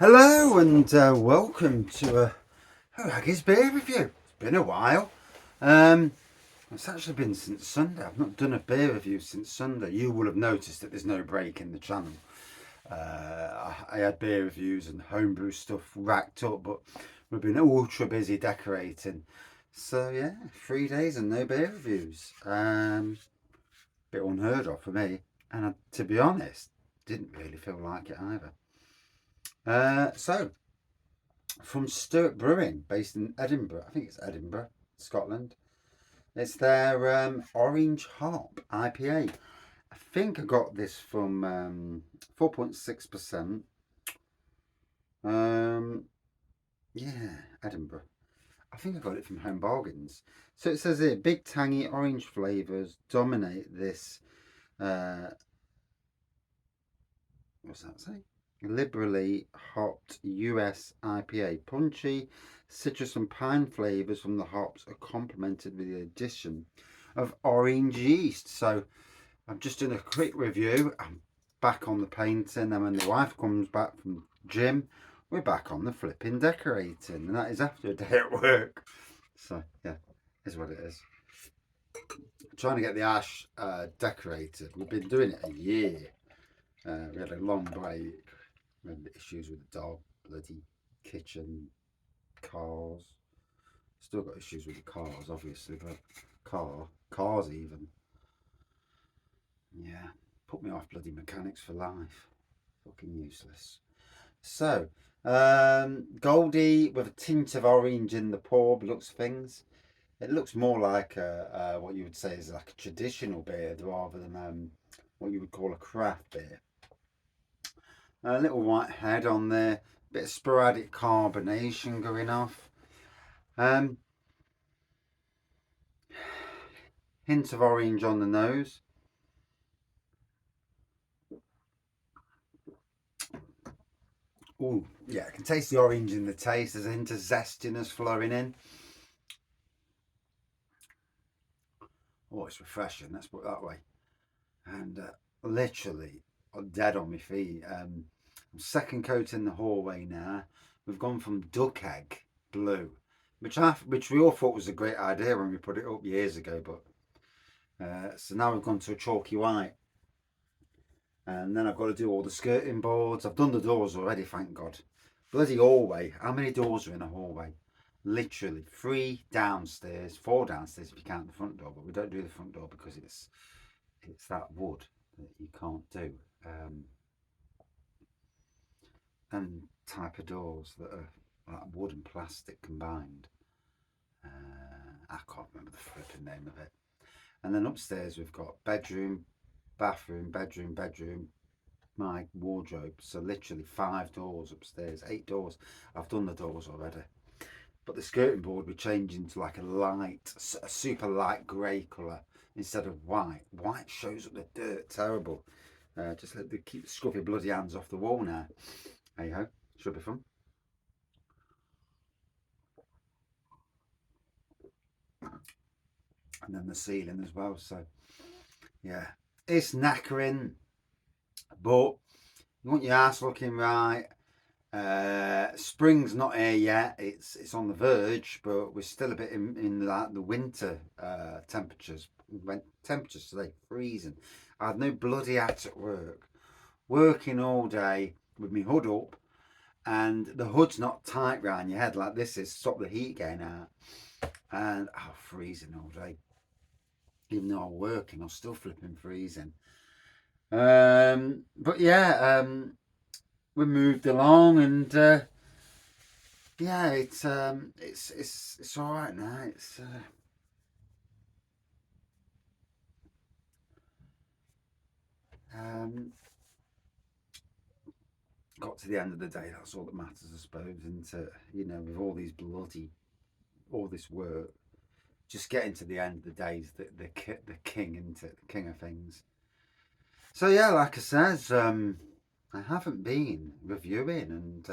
Hello and welcome to a Haggis beer review. It's been a while. Um, it's actually been since Sunday. I've not done a beer review since Sunday. You will have noticed that there's no break in the channel. I had beer reviews and homebrew stuff racked up, but we've been ultra busy decorating. So yeah, 3 days and no beer reviews. Bit unheard of for me, and to be honest, didn't really feel like it either. So from Stewart Brewing, based in Edinburgh. I think it's Edinburgh, Scotland. It's their Orange Hop IPA. I think I got this from 4.6%. Yeah, Edinburgh. I think I got it from Home Bargains. So it says here, big tangy orange flavours dominate this. Uh, what's that say? Liberally hopped US IPA. Punchy citrus and pine flavours from the hops are complemented with the addition of orange yeast. So I'm just doing a quick review. I'm back on the painting, and when the wife comes back from gym, we're back on the flipping decorating, and that is after a day at work. So yeah, is what it is. Trying to get the ash decorated. We've been doing it a year. We had a long break. We had issues with the dog, bloody kitchen, cars. Still got issues with the cars, obviously, but cars even. Yeah, put me off bloody mechanics for life. Fucking useless. So, Goldie with a tint of orange in the pour looks things. It looks more like what you would say is like a traditional beer rather than what you would call a craft beer. A little white head on there, bit of sporadic carbonation going off. Hint of orange on the nose. Oh, yeah, I can taste the orange in the taste. There's a hint of zestiness flowing in. Oh, it's refreshing, let's put it that way. And literally, I'm dead on my feet. I'm second coat in the hallway now. We've gone from duck egg blue, which we all thought was a great idea when we put it up years ago, but so now we've gone to a chalky white. And then I've got to do all the skirting boards. I've done the doors already, thank God. Bloody hallway. How many doors are in a hallway? Literally 3 downstairs, 4 downstairs if you count the front door, but we don't do the front door because it's that wood that you can't do. And type of doors that are like wood and plastic combined. I can't remember the flipping name of it. And then upstairs we've got bedroom, bathroom, bedroom, my wardrobe. So literally 5 doors upstairs, 8 doors. I've done the doors already. But the skirting board we're changing to like a super light grey colour instead of white. White shows up the dirt, terrible. Just let the keep the scruffy bloody hands off the wall now. Hey ho, should be fun. And then the ceiling as well. So yeah, it's knackering, but you want your ass looking right. Spring's not here yet. It's on the verge, but we're still a bit in like the winter temperatures. Temperatures today freezing. I had no bloody hat at work. Working all day with my hood up, and the hood's not tight round your head like this is. Stop the heat getting out, and freezing all day. Even though I'm working, I'm still flipping freezing. But yeah, we moved along, and yeah, it's all right now. It's got to the end of the day. That's all that matters, I suppose. And with all this work, just getting to the end of the day is the king, isn't it? The king of things. So yeah, like I says, I haven't been reviewing, and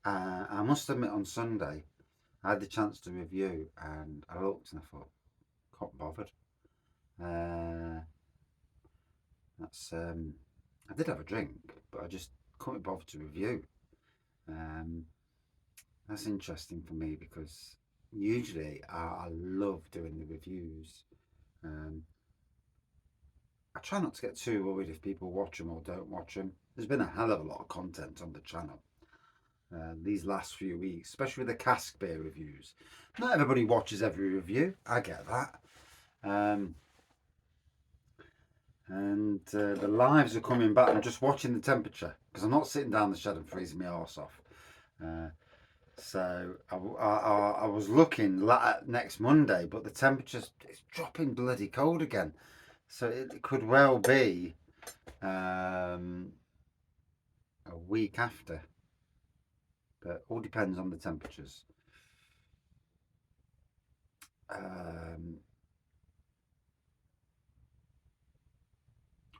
I must admit on Sunday I had the chance to review, and I looked and I thought, can't be bothered. That's I did have a drink, but I just couldn't be bothered to review. Um, that's interesting for me because usually I love doing the reviews. Um, I try not to get too worried if people watch them or don't watch them. There's been a hell of a lot of content on the channel these last few weeks, especially with the cask beer reviews. Not everybody watches every review. I get that. Um, and the lives are coming back. I'm just watching the temperature because I'm not sitting down the shed and freezing my arse off. So I was looking at next Monday, but the temperature's it's dropping bloody cold again. So it could well be a week after, but all depends on the temperatures.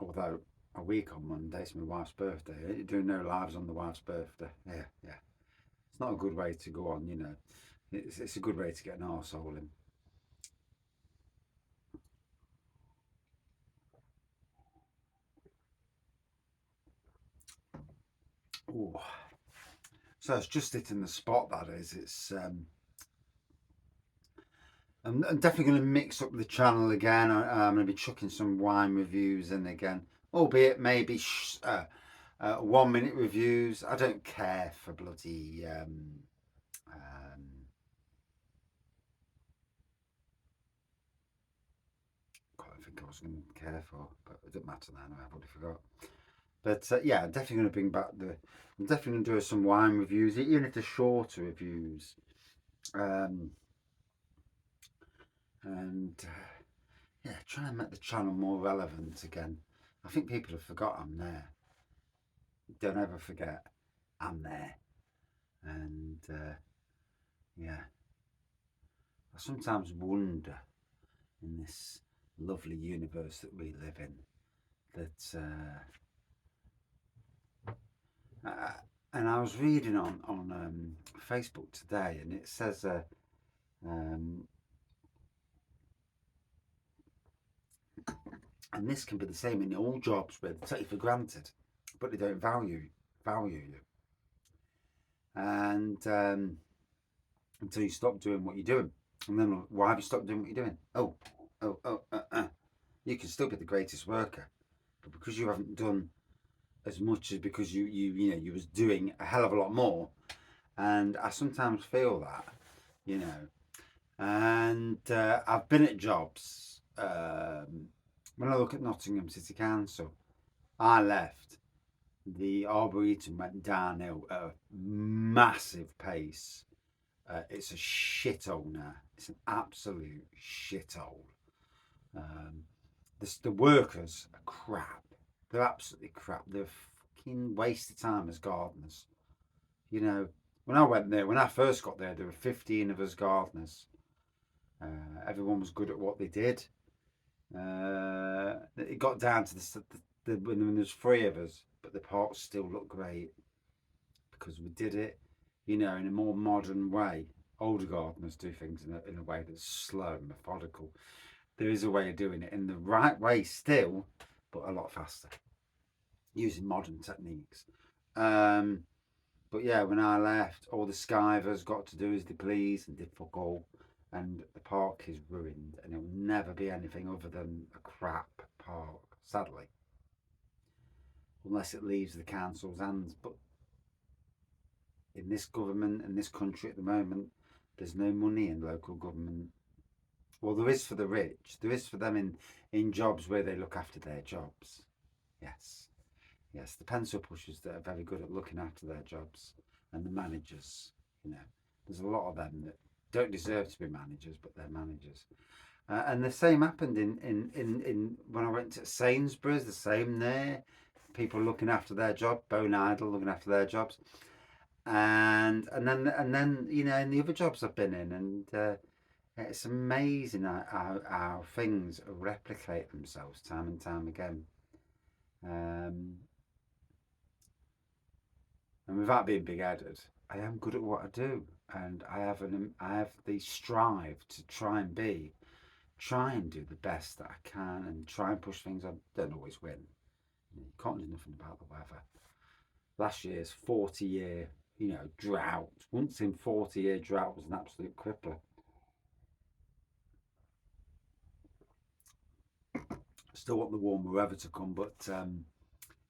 Although a week on Monday, it's my wife's birthday. You're doing no lives on the wife's birthday. Yeah, yeah. It's not a good way to go on, you know. It's a good way to get an arsehole in. Oh, so it's just hitting the spot. That is. It's. I'm definitely going to mix up the channel again. I'm going to be chucking some wine reviews in again, albeit maybe 1 minute reviews. I don't care for bloody. I think I was going to care for, but it doesn't matter now. I've already forgot. But yeah, I'm definitely going to bring back the. I'm definitely going to do some wine reviews, even if they're shorter reviews. And yeah, try and make the channel more relevant again. I think people have forgot I'm there. Don't ever forget I'm there. And yeah, I sometimes wonder in this lovely universe that we live in that. And I was reading on Facebook today, and it says um, and this can be the same in all jobs where they take you for granted, but they don't value you, and until you stop doing what you're doing, and then why have you stopped doing what you're doing? You can still be the greatest worker, but because you haven't done as much as because you was doing a hell of a lot more, and I sometimes feel that, you know, and I've been at jobs. When I look at Nottingham City Council, I left. The Arboretum went downhill at a massive pace. It's a shithole now. It's an absolute shithole. Um, the workers are crap. They're absolutely crap. They're fucking waste of time as gardeners. You know, when I went there, when I first got there were 15 of us gardeners. Everyone was good at what they did. It got down to when there's 3 of us, but the parks still look great because we did it, you know, in a more modern way. Older gardeners do things in a way that's slow and methodical. There is a way of doing it in the right way still, but a lot faster, using modern techniques. But yeah, when I left, all the skivers got to do as they please and did fuck all. And the park is ruined, and it'll never be anything other than a crap park, sadly. Unless it leaves the council's hands. But in this government and this country at the moment, there's no money in local government. Well, there is for the rich. There is for them in jobs where they look after their jobs. Yes. Yes, the pencil pushers that are very good at looking after their jobs, and the managers, you know, there's a lot of them that don't deserve to be managers, but they're managers. And the same happened in when I went to Sainsbury's. The same there, people looking after their job, bone idle, looking after their jobs, and then you know in the other jobs I've been in, and it's amazing how things replicate themselves time and time again. Um, and without being big-headed, I am good at what I do, and I have the strive to try and do the best that I can, and try and push things. I don't always win. You can't do nothing about the weather. Last year's 40-year drought. Once in 40-year drought was an absolute crippler. Still want the warmer weather to come, but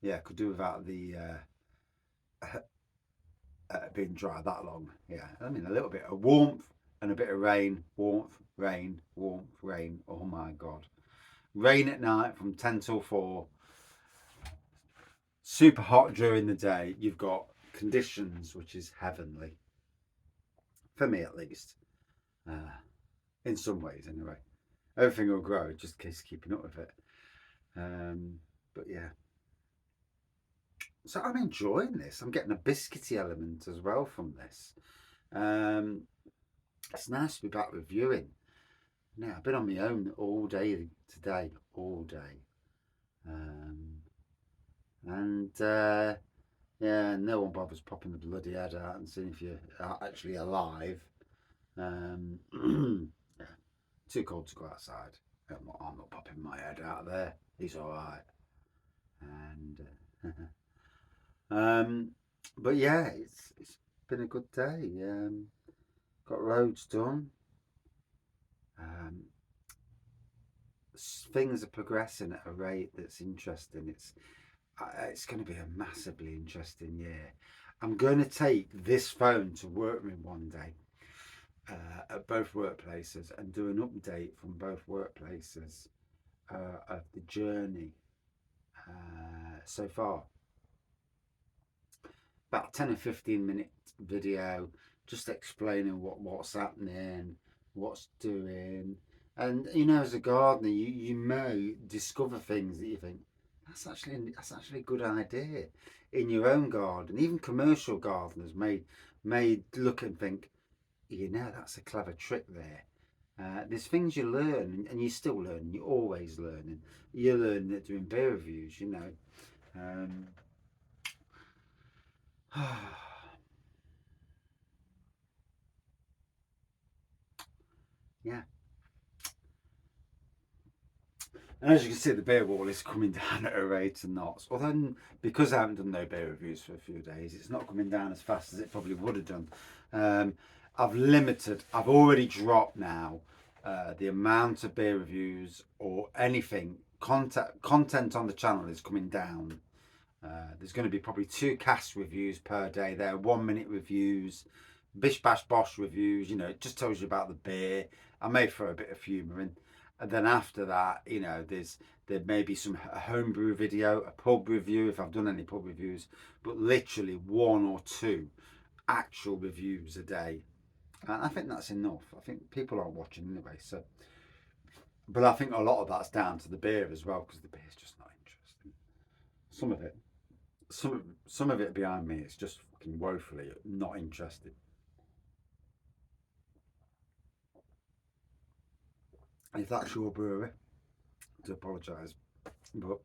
yeah, could do without the being dry that long. Yeah, I mean, a little bit of warmth and a bit of rain. Warmth, rain, warmth, rain. Oh my God. Rain at night from 10 till 4. Super hot during the day. You've got conditions which is heavenly. For me at least. In some ways anyway. Everything will grow, just keeping up with it. But yeah. So I'm enjoying this. I'm getting a biscuity element as well from this. It's nice to be back reviewing. Now I've been on my own all day today, all day, and yeah, no one bothers popping the bloody head out and seeing if you're actually alive. Yeah, too cold to go outside. I'm not popping my head out there. He's all right, and but yeah, it's been a good day. Got loads done. Um, Things are progressing at a rate that's interesting. It's going to be a massively interesting year. I'm going to take this phone to work with me one day at both workplaces and do an update from both workplaces of the journey so far. About 10 or 15-minute video just explaining what's happening, what's doing. And as a gardener, you may discover things that you think that's actually a good idea in your own garden. Even commercial gardeners may look and think, that's a clever trick there. There's things you learn, and you're still learning. You're always learning. You're learning at doing beer reviews. Yeah. And as you can see, the beer wall is coming down at a rate of knots. Although, because I haven't done no beer reviews for a few days, it's not coming down as fast as it probably would have done. I've already dropped now the amount of beer reviews or anything. Content on the channel is coming down. There's going to be probably 2 cast reviews per day. They're 1-minute reviews, bish bash bosh reviews. It just tells you about the beer. I may throw a bit of humour in. And then after that, there may be a homebrew video, a pub review if I've done any pub reviews, but literally 1 or 2 actual reviews a day. And I think that's enough. I think people aren't watching anyway. So, but I think a lot of that's down to the beer as well, because the beer's just not interesting. Some of it behind me, it's just fucking woefully not interested. If that's your brewery, I do apologise, but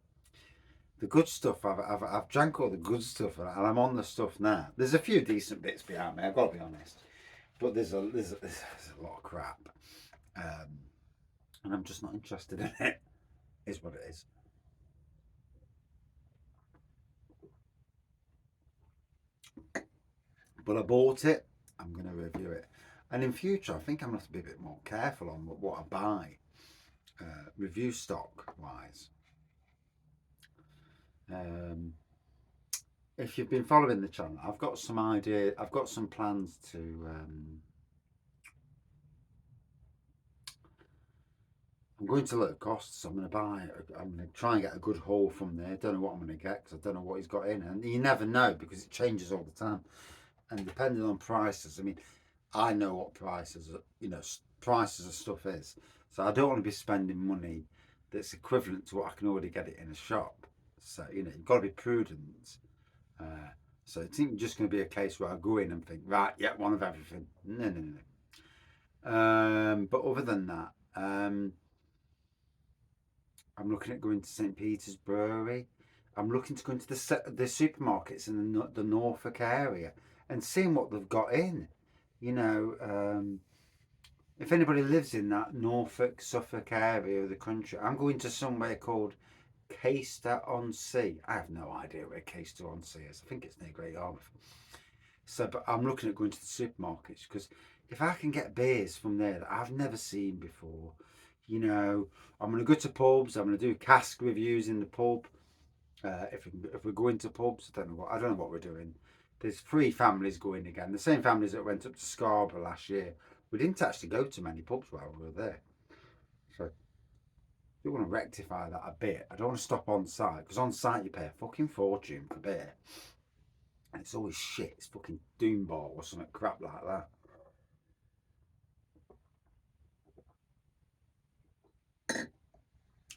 the good stuff I've drank all the good stuff, and I'm on the stuff now. There's a few decent bits behind me. I've got to be honest, but there's a lot of crap, and I'm just not interested in it. Is what it is. But I bought it. I'm going to review it, and in future, I think I'm going to have to be a bit more careful on what I buy, review stock wise. If you've been following the channel, I've got some idea. I've got some plans to. I'm going to look at costs. I'm going to try and get a good haul from there. Don't know what I'm going to get because I don't know what he's got in, and you never know because it changes all the time. And depending on prices, I mean, I know what prices of stuff is, so I don't want to be spending money that's equivalent to what I can already get it in a shop. So you've got to be prudent. So it's not just going to be a case where I go in and think, right, yeah, one of everything. No. But other than that, I'm looking at going to St. Peter's Brewery. I'm looking to go into the supermarkets in the Norfolk area and seeing what they've got in. If anybody lives in that Norfolk, Suffolk area of the country, I'm going to somewhere called Caister on Sea. I have no idea where Caister on Sea is. I think it's near Great Yarmouth. So, but I'm looking at going to the supermarkets because if I can get beers from there that I've never seen before, you know, I'm going to go to pubs. I'm going to do cask reviews in the pub. If we're going to pubs, I don't know what we're doing. There's 3 families going again. The same families that went up to Scarborough last year. We didn't actually go to many pubs while we were there. So I do want to rectify that a bit. I don't want to stop on site because on site you pay a fucking fortune for beer. And it's always shit. It's fucking Doomball or something crap like that.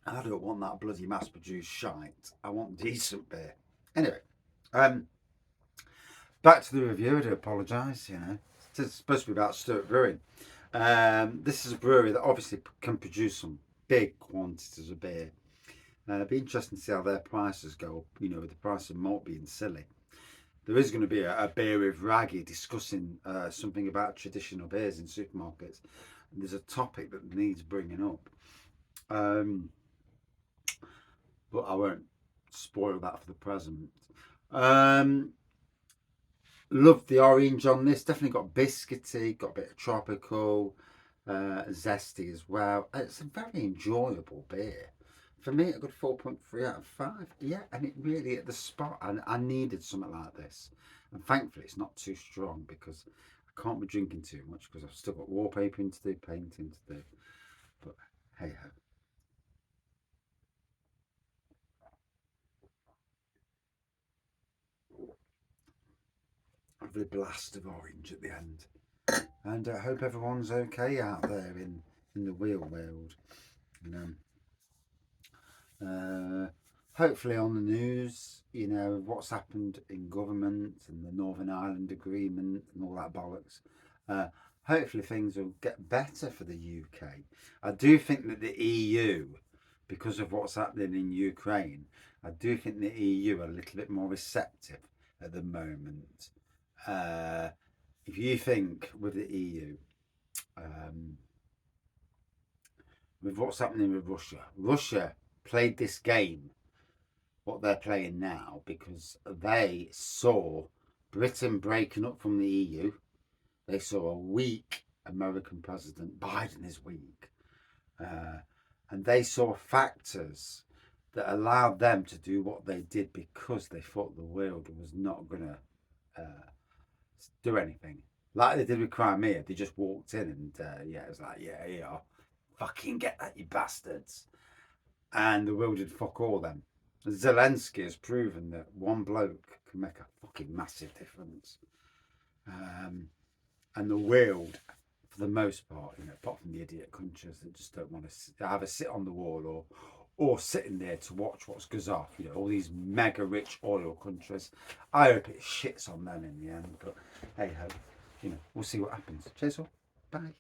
I don't want that bloody mass-produced shite. I want decent beer. Anyway, back to the review. I do apologise. You know, it's supposed to be about Stewart Brewing. This is a brewery that obviously can produce some big quantities of beer. It'd be interesting to see how their prices go. You know, with the price of malt being silly. There is going to be a beer with Raggy discussing something about traditional beers in supermarkets. And there's a topic that needs bringing up. But I won't spoil that for the present. Love the orange on this. Definitely got biscuity, got a bit of tropical, zesty as well. It's a very enjoyable beer. For me, a good 4.3 out of 5. Yeah, and it really hit the spot. And I needed something like this. And thankfully, it's not too strong because I can't be drinking too much because I've still got wallpapering to do, painting to do. But hey ho. Lovely blast of orange at the end. And I hope everyone's okay out there in the real world. You know, hopefully on the news, you know, what's happened in government and the Northern Ireland Agreement and all that bollocks. Hopefully things will get better for the UK. I do think that the EU, because of what's happening in Ukraine, I do think the EU are a little bit more receptive at the moment. If you think with the EU, with what's happening with Russia played this game, what they're playing now, because they saw Britain breaking up from the EU. They saw a weak American president. Biden is weak. And they saw factors that allowed them to do what they did because they thought the world was not going to do anything. Like they did with Crimea. They just walked in and, it was like, yeah, you are. Fucking get that, you bastards. And the world did fuck all then. Zelensky has proven that one bloke can make a fucking massive difference. And the world, for the most part, you know, apart from the idiot countries that just don't want to either sit on the wall or sitting there to watch what goes off, you know, all these mega rich oil countries. I hope it shits on them in the end, but hey ho, you know, we'll see what happens. Cheers all, bye.